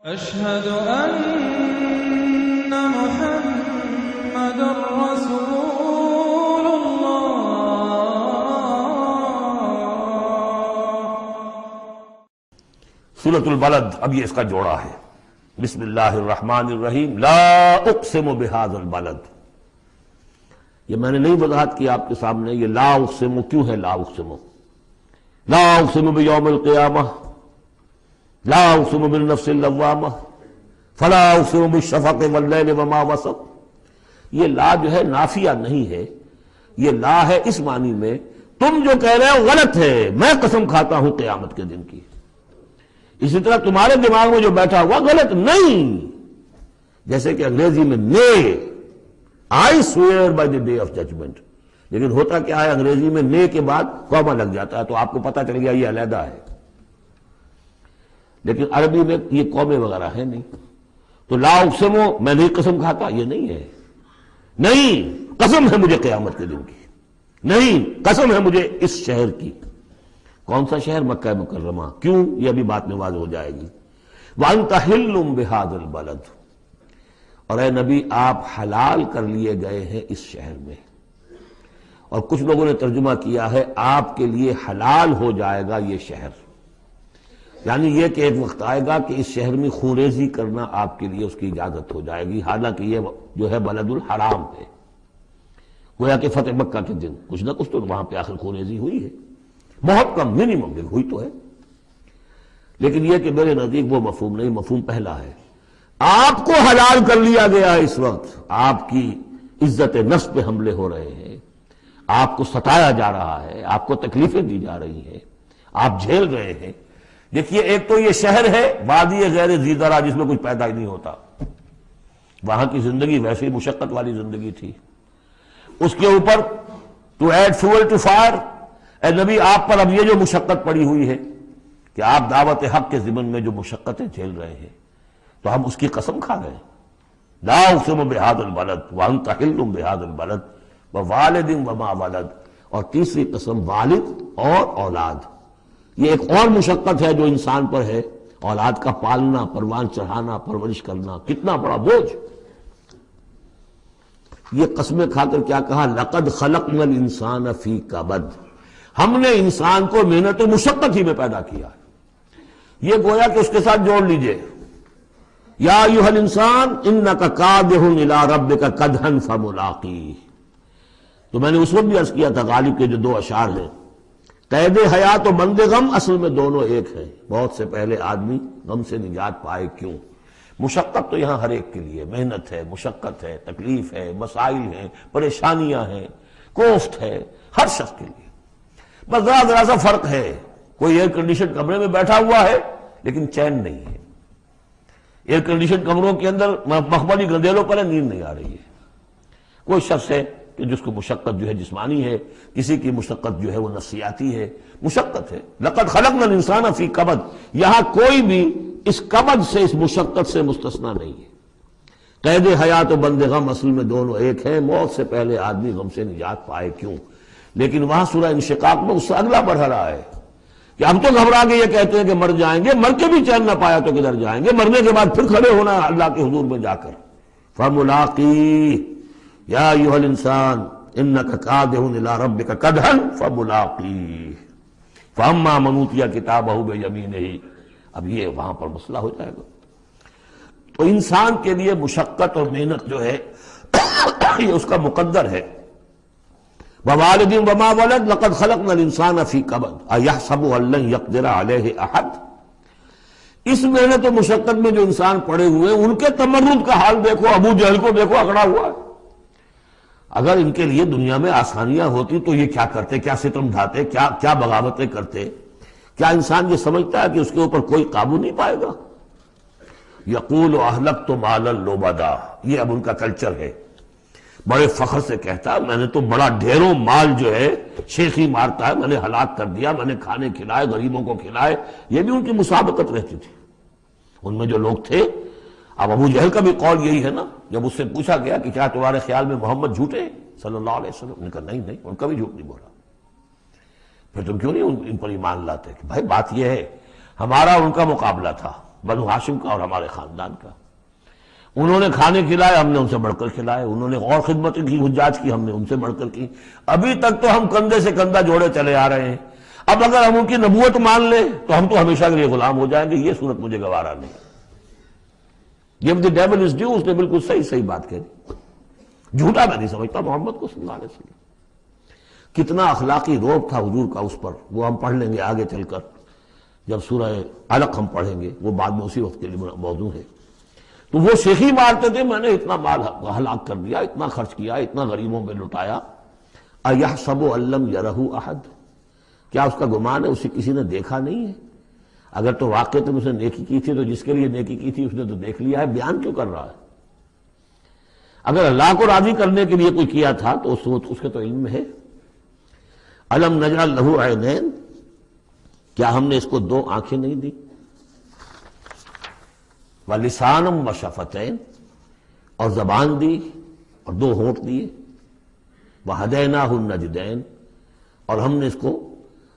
أشهد أن محمد رسول الله۔ سورۃ البلد، اب یہ اس کا جوڑا ہے۔ بسم اللہ الرحمن الرحیم۔ لا اقسم بہذا البلد، یہ میں نے نہیں وضاحت کی آپ کے سامنے، یہ لا اقسم کیوں ہے؟ لا اقسم، لا اقسم بیوم القیامہ، لا اقسم بالنفس اللوامہ، فلا اقسم بالشفق واللیل وما وسق۔ یہ لا جو ہے نافیہ نہیں ہے، یہ لا ہے اس معنی میں تم جو کہہ رہے ہو غلط ہے، میں قسم کھاتا ہوں قیامت کے دن کی۔ اسی طرح تمہارے دماغ میں جو بیٹھا ہوا غلط نہیں، جیسے کہ انگریزی میں مے، I swear by the day of judgment, لیکن ہوتا کیا ہے انگریزی میں نے کے بعد کاما لگ جاتا ہے تو آپ کو پتہ چل گیا یہ علیحدہ ہے، لیکن عربی میں یہ قومیں وغیرہ ہے نہیں۔ تو لا اقسمو، میں نہیں قسم کھاتا، یہ نہیں ہے، نہیں قسم ہے مجھے قیامت کے دن کی، نہیں قسم ہے مجھے اس شہر کی۔ کون سا شہر؟ مکہ مکرمہ۔ کیوں؟ یہ ابھی بات میں واضح ہو جائے گی۔ وَأَنْتَ حِلٌّ بِهَذَا الْبَلَدِ، اور اے نبی آپ حلال کر لیے گئے ہیں اس شہر میں، اور کچھ لوگوں نے ترجمہ کیا ہے آپ کے لیے حلال ہو جائے گا یہ شہر، یعنی یہ کہ ایک وقت آئے گا کہ اس شہر میں خونریزی کرنا آپ کے لیے اس کی اجازت ہو جائے گی، حالانکہ یہ جو ہے بلد الحرام ہے، گویا کہ فتح مکہ کے دن کچھ نہ کچھ تو وہاں پہ آخر خونریزی ہوئی ہے، بہت کم، منیمم ہوئی تو ہے، لیکن یہ کہ میرے نزدیک وہ مفہوم نہیں، مفہوم پہلا ہے۔ آپ کو حلال کر لیا گیا اس وقت، آپ کی عزت نفس پہ حملے ہو رہے ہیں، آپ کو ستایا جا رہا ہے، آپ کو تکلیفیں دی جا رہی ہیں، آپ جھیل رہے ہیں۔ دیکھیے ایک تو یہ شہر ہے وادی غیر ذی زرع، جس میں کچھ پیدا ہی نہیں ہوتا، وہاں کی زندگی ویسے ہی مشقت والی زندگی تھی، اس کے اوپر to add fuel to fire, اے نبی آپ پر اب یہ جو مشقت پڑی ہوئی ہے کہ آپ دعوت حق کے ضمن میں جو مشقتیں جھیل رہے ہیں، تو ہم اس کی قسم کھا گئے۔ لا اقسم بہذا البلد وانت حل بہذا البلد ووالد وما ولد، اور تیسری قسم والد اور اولاد، یہ ایک اور مشقت ہے جو انسان پر ہے، اولاد کا پالنا، پروان چڑھانا، پرورش کرنا، کتنا بڑا بوجھ۔ یہ قسمیں کھا کر کیا کہا؟ لقد خلقنا الانسان فی کبد، ہم نے انسان کو محنت و مشقت ہی میں پیدا کیا ہے۔ یہ گویا کہ اس کے ساتھ جوڑ لیجئے، یا ایھا الانسان انک کادح الی ربک کدحا فملاقیہ۔ تو میں نے اس وقت بھی عرض کیا تھا غالب کے جو دو اشعار ہیں، قید حیات و بند غم اصل میں دونوں ایک ہیں، بہت سے پہلے آدمی غم سے نجات پائے کیوں؟ مشقت تو یہاں ہر ایک کے لیے، محنت ہے، مشقت ہے، تکلیف ہے، مسائل ہیں، پریشانیاں ہیں، کوفت ہے، ہر شخص کے لیے، بس ذرا سا فرق ہے، کوئی ایئر کنڈیشن کمرے میں بیٹھا ہوا ہے لیکن چین نہیں ہے، ایئر کنڈیشن کمروں کے اندر مخملی گندیلوں پر نیند نہیں آ رہی ہے، کوئی شخص ہے کہ جس کو مشقت جو ہے جسمانی ہے، کسی کی مشقت جو ہے وہ نفسیاتی ہے، مشقت ہے۔ لقد خلقنا الانسان فی کبد، یہاں کوئی بھی اس کبد سے، اس مشقت سے مستثنا نہیں ہے۔ قید حیات و بند غم اصل میں دونوں ایک ہیں، موت سے پہلے آدمی غم سے نجات پائے کیوں؟ لیکن وہاں سورہ انشقاق میں اس سے اگلا بڑھ رہا ہے کہ ہم تو گھبرا کے یہ کہتے ہیں کہ مر جائیں گے، مر کے بھی چین نہ پایا تو کدھر جائیں گے، مرنے کے بعد پھر کھڑے ہونا ہے اللہ کے حضور میں جا کر۔ فملاقیہ یا ایھا الانسان انک کادح الی ربک کدحا فملاقیہ فاما من اوتی کتابہ بیمینہ۔ اب یہ وہاں پر مسئلہ ہو جائے گا۔ تو انسان کے لیے مشقت اور محنت جو ہے یہ اس کا مقدر ہے۔ ووالد وما ولد لقد خلقنا الانسان فی کبد ایحسب ان لن یقدر علیہ احد۔ اس محنت و مشقت میں جو انسان پڑے ہوئے ان کے تمرد کا حال دیکھو، ابو جہل کو دیکھو اکڑا ہوا ہے۔ اگر ان کے لیے دنیا میں آسانیاں ہوتی تو یہ کیا کرتے، کیا ستم ڈھاتے، کیا بغاوتیں کرتے؟ کیا انسان یہ سمجھتا ہے کہ اس کے اوپر کوئی قابو نہیں پائے گا؟ یقول اہلکت مالا لبدا، یہ اب ان کا کلچر ہے، بڑے فخر سے کہتا ہے میں نے تو بڑا ڈھیروں مال جو ہے شیخی مارتا ہے، میں نے ہلاک کر دیا، میں نے کھانے کھلائے، غریبوں کو کھلائے۔ یہ بھی ان کی مسابقت رہتی تھی، ان میں جو لوگ تھے۔ اب ابو جہل کا بھی قول یہی ہے نا، جب اس سے پوچھا گیا کہ کیا تمہارے خیال میں محمد جھوٹے صلی اللہ علیہ وسلم، انہوں نے کہا نہیں ان کا بھی جھوٹ نہیں بولا۔ پھر تم کیوں نہیں ان پر ایمان لاتے؟ کہ بھائی بات یہ ہے ہمارا ان کا مقابلہ تھا، بنو ہاشم کا اور ہمارے خاندان کا۔ انہوں نے کھانے کھلائے، ہم نے ان سے بڑھ کر کھلائے، انہوں نے اور خدمت کی، حجاج کی، ہم نے ان سے بڑھ کر کی۔ ابھی تک تو ہم کندھے سے کندھا جوڑے چلے آ رہے ہیں، اب اگر ہم ان کی نبوت مان لیں تو ہم تو ہمیشہ کے لیے غلام ہو جائیں گے، یہ صورت مجھے گوارا نہیں۔ Give the devil his due، اس نے بالکل صحیح بات کہی، جھوٹا میں نہیں سمجھتا محمد کو صلی اللہ علیہ وسلم۔ کتنا اخلاقی روب تھا حضور کا اس پر، وہ ہم پڑھ لیں گے آگے چل کر جب سورہ علق ہم پڑھیں گے، وہ بعد میں اسی وقت کے لیے موضوع ہے۔ تو وہ شیخی مارتے تھے، میں نے اتنا مال ہلاک کر دیا، اتنا خرچ کیا، اتنا غریبوں میں لٹایا۔ اَيَحْسَبُ أَن لَّمْ يَرَهُ أَحَدٌ، کیا اس کا گمان ہے اسے کسی نے دیکھا نہیں ہے؟ اگر تو واقع تم اسے نیکی کی تھی تو جس کے لیے نیکی کی تھی اس نے تو دیکھ لیا ہے، بیان کیوں کر رہا ہے؟ اگر اللہ کو راضی کرنے کے لیے کوئی کیا تھا تو اس کے تو علم میں ہے۔ أَلَمْ نَجْعَل لَّهُ عَيْنَيْنِ، کیا ہم نے اس کو دو آنکھیں نہیں دی؟ وَلِسَانًا وَشَفَتَيْنِ، اور زبان دی اور دو ہونٹ دیے۔ وَهَدَيْنَاهُ النَّجْدَيْنِ، اور ہم نے اس کو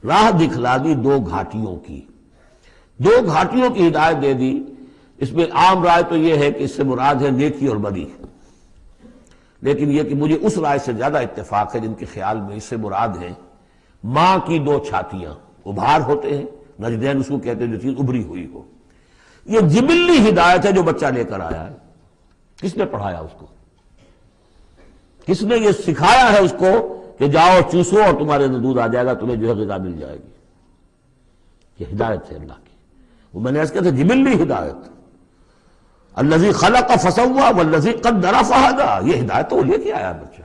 راہ دکھلا دی دو گھاٹیوں کی، دو گھاٹیوں کی ہدایت دے دی۔ اس میں عام رائے تو یہ ہے کہ اس سے مراد ہے نیکی اور بدی، لیکن یہ کہ مجھے اس رائے سے زیادہ اتفاق ہے جن کے خیال میں اس سے مراد ہے ماں کی دو چھاتیاں، ابھار ہوتے ہیں، نجدین اس کو کہتے ہیں جو چیز ابھری ہوئی ہو۔ یہ جبلی ہدایت ہے جو بچہ لے کر آیا ہے۔ کس نے پڑھایا اس کو؟ کس نے یہ سکھایا ہے اس کو کہ جاؤ چوسو اور تمہارے اندر دودھ آ جائے گا، تمہیں جو ہے غذا مل جائے گی؟ یہ ہدایت ہے اللہ کی، وہ میں نے اس کہتے جبلی ہدایت۔ الذی خلق فسوی والذی قدر فہدی، یہ ہدایت تو وہ لے کے آیا بچہ،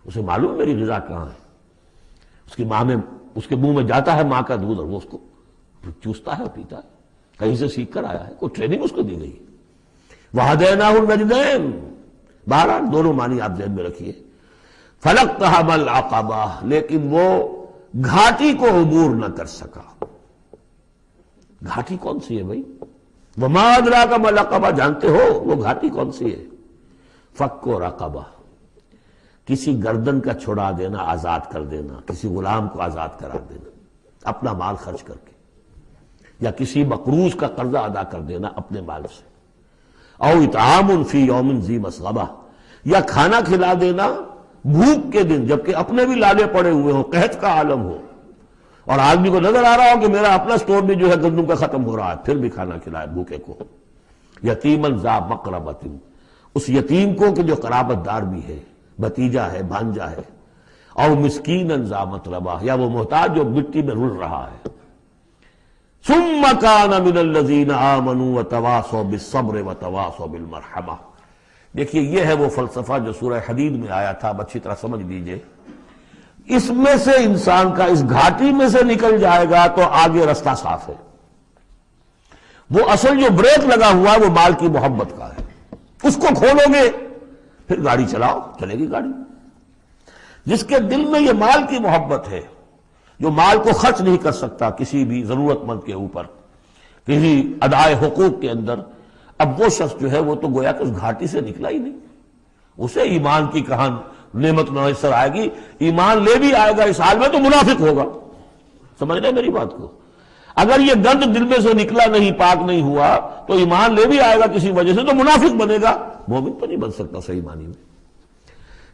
اسے معلوم میری غذا کہاں ہے۔ اس کی ماں میں، اس کے منہ میں جاتا ہے ماں کا دودھ اور وہ اس کو چوستا ہے اور پیتا ہے، کہیں سے سیکھ کر آیا ہے، کوئی ٹریننگ اس کو دی گئی۔ وَهَدَيْنَاهُ النَّجْدَيْنِ، بہرحال دونوں معنی آپ ذہن میں رکھیے۔ فَلَقْتَحَمَ الْعَقَبَةَ، لیکن وہ گھاٹی کو عبور نہ کر سکا۔ گھاٹی کون سی ہے بھائی؟ وَمَا أَدْرَاكَ مَا الْعَقَبَةُ، جانتے ہو وہ گھاٹی کون سی ہے؟ فَكُّ رَقَبَةٍ، کسی گردن کا چھڑا دینا، آزاد کر دینا، کسی غلام کو آزاد کرا دینا اپنا مال خرچ کر کے، یا کسی مقروض کا قرضہ ادا کر دینا اپنے مال سے۔ او اطعام فی یوم ذی مسغبہ، یا کھانا کھلا دینا بھوک کے دن جبکہ اپنے بھی لالے پڑے ہوئے ہوں، قحط کا عالم ہو، اور آدمی کو نظر آ رہا ہو کہ میرا اپنا سٹور بھی جو ہے گندم کا ختم ہو رہا ہے، پھر بھی کھانا کھلائے بھوکے کو۔ یتیماً ذا مقربۃ، اس یتیم کو کہ جو قرابت دار بھی ہے، بھتیجا ہے، بھانجا ہے۔ او مسکیناً ذا متربہ، یا وہ محتاج جو مٹی میں رل رہا ہے۔ ثم كان من الذين آمنوا وتواصوا بالصبر وتواصوا بالمرحمہ۔ دیکھیے یہ ہے وہ فلسفہ جو سورہ حدید میں آیا تھا، اب اچھی طرح سمجھ لیجئے۔ اس میں سے انسان کا اس گھاٹی میں سے نکل جائے گا تو آگے رستہ صاف ہے۔ وہ اصل جو بریک لگا ہوا ہے وہ مال کی محبت کا ہے، اس کو کھولو گے پھر گاڑی چلاؤ، چلے گی گاڑی۔ جس کے دل میں یہ مال کی محبت ہے، جو مال کو خرچ نہیں کر سکتا کسی بھی ضرورت مند کے اوپر، کسی ادائے حقوق کے اندر، اب وہ شخص جو ہے وہ تو گویا کہ اس گھاٹی سے نکلا ہی نہیں۔ اسے ایمان کی کہاں نعمت میسر آئے گی، ایمان لے بھی آئے گا اس حال میں تو منافق ہوگا۔ سمجھ رہے میری بات کو؟ اگر یہ گند دل میں سے نکلا نہیں، پاک نہیں ہوا، تو ایمان لے بھی آئے گا کسی وجہ سے تو منافق بنے گا، مومن تو نہیں بن سکتا صحیح معنی میں۔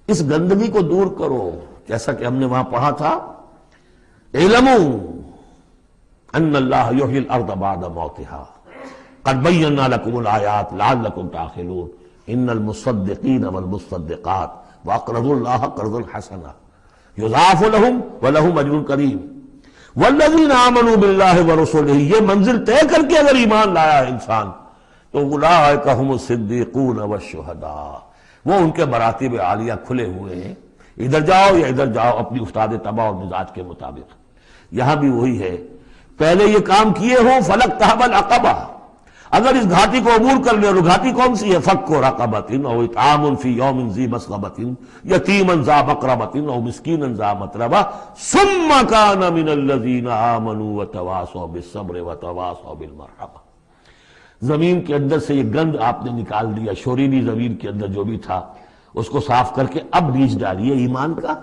اس گندگی کو دور کرو، جیسا کہ ہم نے وہاں پڑھا تھا، اعلموا ان اللہ یحیی الارض بعد موتها قد بینا لکم الآیات لعلکم تعقلون ان المصدقین والمصدقات واقرضوا اللہ قرضا حسنا یضاعف لهم ولهم اجر کریم والذین آمنوا باللہ ورسلہ، یہ منزل طے کر کے اگر ایمان لایا ہے انسان تو اولئک هم الصدیقون والشہداء، وہ ان کے مراتب عالیہ کھلے ہوئے ہیں، ادھر جاؤ یا ادھر جاؤ اپنی استاد طبع اور مزاج کے مطابق۔ یہاں بھی وہی ہے، پہلے یہ کام کیے ہوں فلقتحم العقبہ، اگر اس گھاٹی کو عبور کر لے، اور گھاٹی کون سی ہے؟ فک رقبۃ او اطعام فی یوم ذی مسغبۃ یتیما ذا مقربۃ او مسکینا ذا متربہ ثم کان من الذین آمنوا وتواصوا بالصبر وتواصوا بالمرحمہ۔ زمین کے اندر سے یہ گند آپ نے نکال دیا، شوریلی زمین کے اندر جو بھی تھا اس کو صاف کر کے اب بیج ڈالیے ایمان کا۔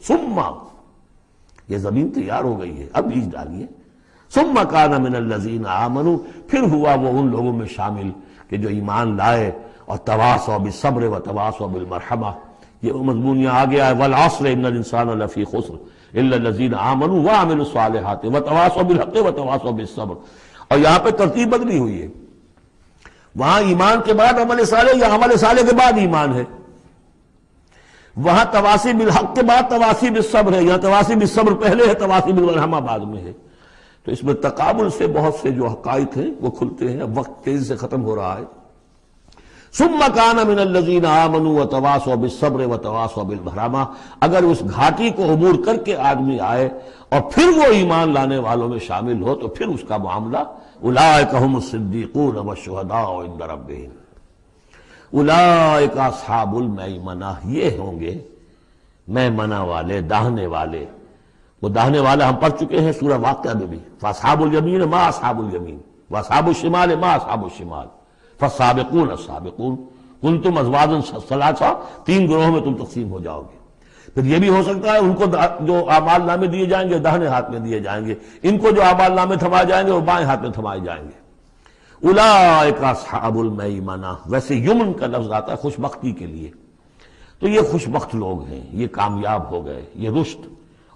ثم، یہ زمین تیار ہو گئی ہے، اب بیج ڈالیے۔ ثم کان من الذین آمنوا، پھر ہوا وہ ان لوگوں میں شامل کہ جو ایمان لائے اور تواصوا بالصبر و تواصوا بالمرحمہ. یہ مضمون یہاں آ گیا ہے، والعصر ان الانسان لفی خسر الا الذین آمنوا وعملوا الصالحات وتواصوا بالحق وتواصوا بالصبر. اور یہاں پہ ترتیب بدلی ہوئی ہے، وہاں ایمان کے بعد عمل صالح یا عمل صالح کے بعد ایمان ہے، وہاں تواصی بالحق کے بعد تواصی بالصبر ہے، یہاں تواصی بالصبر پہلے ہے، تواصی بالمرحمہ بعد میں ہے. تو اس میں تقابل سے بہت سے جو حقائق ہیں وہ کھلتے ہیں. اب وقت تیزی سے ختم ہو رہا ہے. ثم کان من الذین آمنوا وتواصوا بالصبر وتواصوا بالمرحمہ. اگر اس گھاٹی کو عبور کر کے آدمی آئے اور پھر وہ ایمان لانے والوں میں شامل ہو تو پھر اس کا معاملہ اولئک هم الصدیقون والشہداء عند ربہم. اولئک اصحاب المیمنہ، یہ ہوں گے میمنہ والے، داہنے والے. وہ داہنے والے ہم پڑھ چکے ہیں سورہ واقعہ میں بھی، فاصحاب الیمین ما اصحاب الیمین واصحاب الشمال ما اصحاب الشمال فالسابقون السابقون کنتم ازواجا ثلاثا، تین گروہوں میں تم تقسیم ہو جاؤ گے. پھر یہ بھی ہو سکتا ہے ان کو جو اعمال نامے دیے جائیں گے داہنے ہاتھ میں دیے جائیں گے، ان کو جو اعمال نامے تھمائے جائیں گے وہ بائیں ہاتھ میں تھمائے جائیں گے. اولئک اصحاب المیمنہ. ویسے یمن کا لفظ آتا ہے خوش بختی کے لیے، تو یہ خوش بخت لوگ ہیں، یہ کامیاب ہو گئے، یہ رشد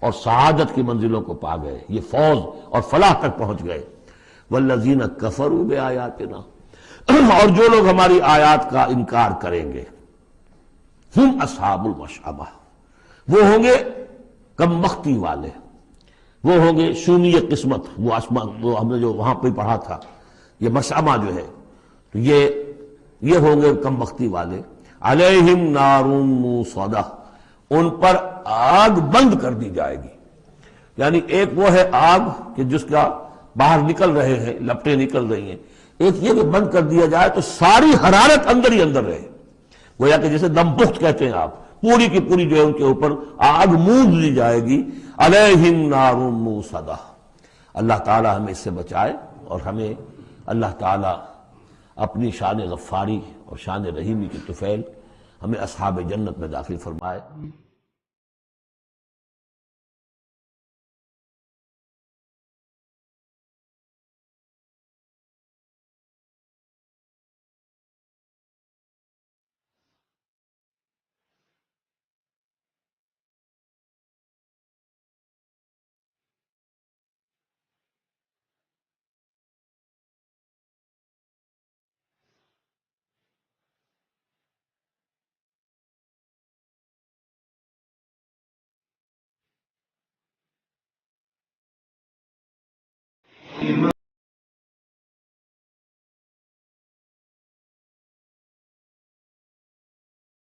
اور سعادت کی منزلوں کو پا گئے، یہ فوز اور فلاح تک پہنچ گئے. والذین کفروا بآیاتنا، اور جو لوگ ہماری آیات کا انکار کریں گے، ہم اصحاب المشأمہ، وہ ہوں گے کم بختی والے، وہ ہوں گے شومی قسمت. وہ ہم نے جو وہاں پہ پڑھا تھا، یہ مشأمہ جو ہے تو یہ ہوں گے کم بختی والے. علیہم نار موصدہ، ان پر آگ بند کر دی جائے گی. یعنی ایک وہ ہے آگ کہ جس کا باہر نکل رہے ہیں، لپٹیں نکل رہی ہیں، ایک یہ کہ بند کر دیا جائے تو ساری حرارت اندر ہی اندر رہے، گویا کہ جیسے دم پخت کہتے ہیں آپ، پوری کی پوری جو ہے ان کے اوپر آگ موند دی جائے گی. علیہم نار موصدہ. اللہ تعالی ہمیں اس سے بچائے اور ہمیں اللہ تعالی اپنی شان غفاری اور شان رحیمی کی طفیل ہمیں اصحاب جنت میں داخل فرمائے.